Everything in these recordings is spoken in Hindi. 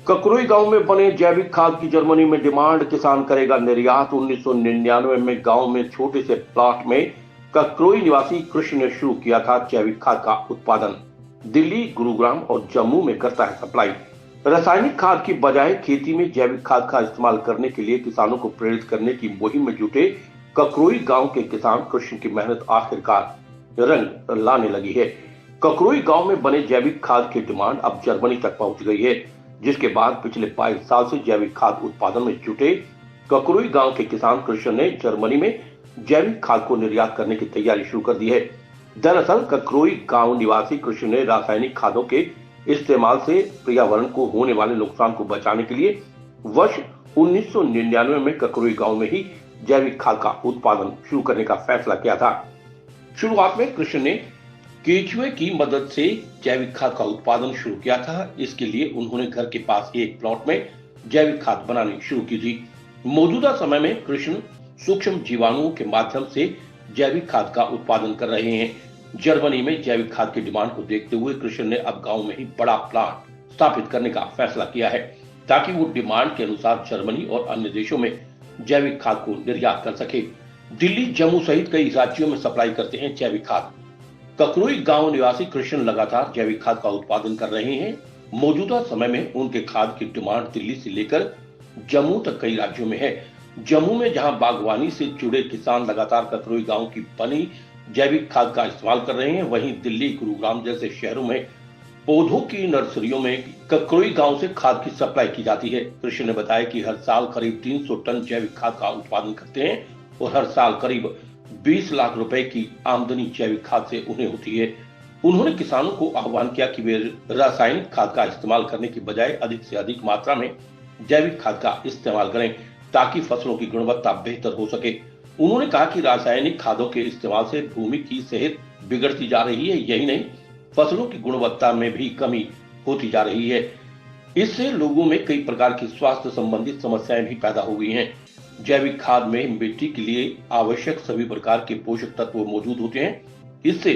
ककरोई गांव में बने जैविक खाद की जर्मनी में डिमांड, किसान करेगा निर्यात। 1999 में गांव में छोटे से प्लॉट में ककरोई निवासी कृष्ण ने शुरू किया था जैविक खाद का उत्पादन। दिल्ली, गुरुग्राम और जम्मू में करता है सप्लाई। रासायनिक खाद की बजाय खेती में जैविक खाद का इस्तेमाल करने के लिए किसानों को प्रेरित करने की मुहिम में जुटे ककरोई गांव के किसान कृष्ण की मेहनत आखिरकार रंग लाने लगी है। ककरोई गांव में बने जैविक खाद की डिमांड अब जर्मनी तक पहुंच गई है, जिसके बाद पिछले 22 साल से जैविक खाद उत्पादन में जुटे ककरोई गांव के किसान कृष्ण ने जर्मनी में जैविक खाद को निर्यात करने की तैयारी शुरू कर दी है। दरअसल ककरोई गांव निवासी कृष्ण ने रासायनिक खादों के इस्तेमाल से पर्यावरण को होने वाले नुकसान को बचाने के लिए वर्ष 1999 में ककरोई गांव में ही जैविक खाद का उत्पादन शुरू करने का फैसला किया था। शुरुआत में कृष्ण ने केंचुए की मदद से जैविक खाद का उत्पादन शुरू किया था। इसके लिए उन्होंने घर के पास एक प्लॉट में जैविक खाद बनानी शुरू की थी। मौजूदा समय में कृष्ण सूक्ष्म जीवाणुओं के माध्यम से जैविक खाद का उत्पादन कर रहे हैं। जर्मनी में जैविक खाद की डिमांड को देखते हुए कृष्ण ने अब गांव में ही बड़ा प्लांट स्थापित करने का फैसला किया है, ताकि वो डिमांड के अनुसार जर्मनी और अन्य देशों में जैविक खाद को निर्यात कर सके। दिल्ली, जम्मू सहित कई राज्यों में सप्लाई करते हैं जैविक खाद। ककरोई गांव निवासी कृष्ण लगातार जैविक खाद का उत्पादन कर रहे हैं। मौजूदा समय में उनके खाद की डिमांड दिल्ली से लेकर जम्मू तक कई राज्यों में है। जम्मू में जहां बागवानी से जुड़े किसान लगातार ककरोई गांव की बनी जैविक खाद का इस्तेमाल कर रहे हैं, वहीं दिल्ली, गुरुग्राम जैसे शहरों में पौधों की नर्सरियों में ककरोई गांव से खाद की सप्लाई की जाती है। कृष्ण ने बताया कि हर साल करीब 300 टन जैविक खाद का उत्पादन करते हैं और हर साल करीब 20 लाख रुपए की आमदनी जैविक खाद से उन्हें होती है। उन्होंने किसानों को आह्वान किया कि वे रासायनिक खाद का इस्तेमाल करने की बजाय अधिक से अधिक मात्रा में जैविक खाद का इस्तेमाल करें, ताकि फसलों की गुणवत्ता बेहतर हो सके। उन्होंने कहा कि रासायनिक खादों के इस्तेमाल से भूमि की सेहत बिगड़ती जा रही है, यही नहीं फसलों की गुणवत्ता में भी कमी होती जा रही है। इससे लोगों में कई प्रकार की स्वास्थ्य संबंधित समस्याएं भी पैदा हो गई हैं। जैविक खाद में मिट्टी के लिए आवश्यक सभी प्रकार के पोषक तत्व मौजूद होते हैं, इससे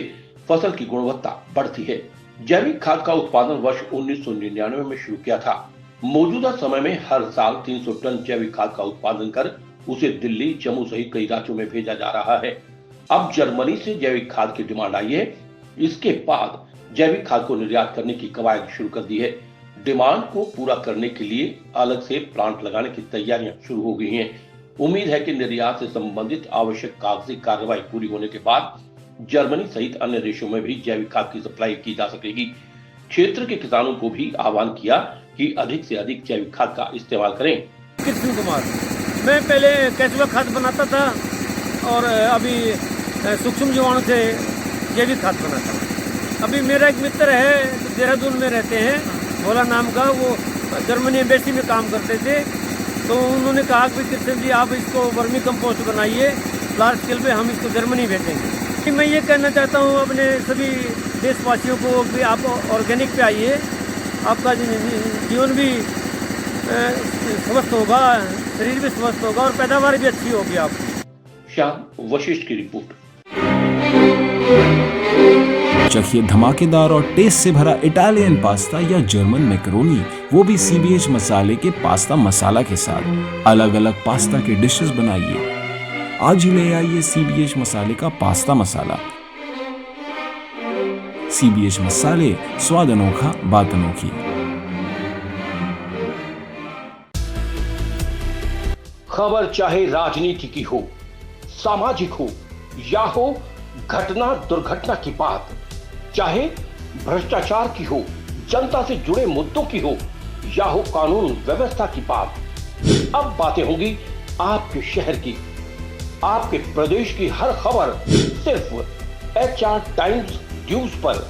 फसल की गुणवत्ता बढ़ती है। जैविक खाद का उत्पादन वर्ष 1999 में शुरू किया था। मौजूदा समय में हर साल 300 टन जैविक खाद का उत्पादन कर उसे दिल्ली, जम्मू सहित कई राज्यों में भेजा जा रहा है। अब जर्मनी से जैविक खाद की डिमांड आई है। इसके बाद जैविक खाद को निर्यात करने की कवायद शुरू कर दी है। डिमांड को पूरा करने के लिए अलग से प्लांट लगाने की तैयारियां शुरू हो गई हैं। उम्मीद है कि निर्यात से संबंधित आवश्यक कागजी कार्रवाई पूरी होने के बाद जर्मनी सहित अन्य देशों में भी जैविक खाद की सप्लाई की जा सकेगी। क्षेत्र के किसानों को भी आह्वान किया कि अधिक से अधिक जैविक खाद का इस्तेमाल करें। कृष्ण कुमार, मैं पहले केंचुआ खाद बनाता था और अभी सूक्ष्म जीवाणु से जैविक खाद बनाता हूँ। अभी मेरा एक मित्र है, देहरादून में रहते हैं, भोला नाम का, वो जर्मनी एम्बेसी में काम करते थे। तो उन्होंने कहा कि कृष्ण जी आप इसको वर्मी कंपोस्ट बनाइए, लार्ज स्केल पे हम इसको जर्मनी भेजेंगे। कि मैं ये कहना चाहता हूँ अपने सभी देशवासियों को कि आप ऑर्गेनिक पे आइए, आपका जीवन भी स्वस्थ होगा, शरीर भी स्वस्थ होगा और पैदावार भी अच्छी होगी आपकी। श्याम वशिष्ठ की रिपोर्ट। चखिए धमाकेदार और टेस्ट से भरा इटालियन पास्ता या जर्मन मैकरोनी, वो भी सीबीएच मसाले के पास्ता मसाला के साथ। अलग अलग पास्ता के डिशेस बनाइए। आज ही ले आइए सीबीएच मसाले का पास्ता मसाला। सीबीएच मसाले, स्वाद अनोखा, बात अनोखी। खबर चाहे राजनीति की हो, सामाजिक हो या हो घटना दुर्घटना की बात, चाहे भ्रष्टाचार की हो, जनता से जुड़े मुद्दों की हो या हो कानून व्यवस्था की बात, अब बातें होंगी आपके शहर की, आपके प्रदेश की हर खबर सिर्फ HR टाइम्स न्यूज पर।